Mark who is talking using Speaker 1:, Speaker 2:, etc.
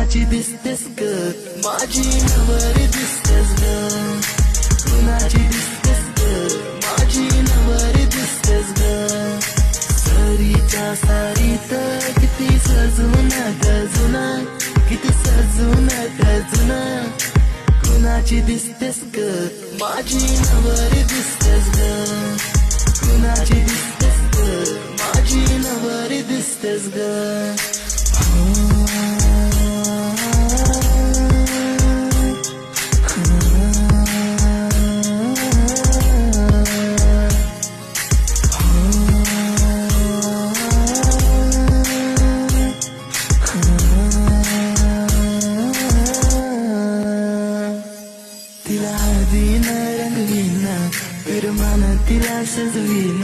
Speaker 1: कुणाची दिसतेस ग माझी नवरी दिसतेस ग, कुणाची दिसतेस ग माझी नवरी दिसतेस ग. सरीच्या सारीत किती सजून गजून, किती सजून गजून, कुणाची दिसतेस ग माझी नवरी दिसतेस ग, कुणाची दिसतेस ग माझी नवरी दिसतेस ग. तिला हळदीनं रंगवीन, फिरमान तिला सजवीन,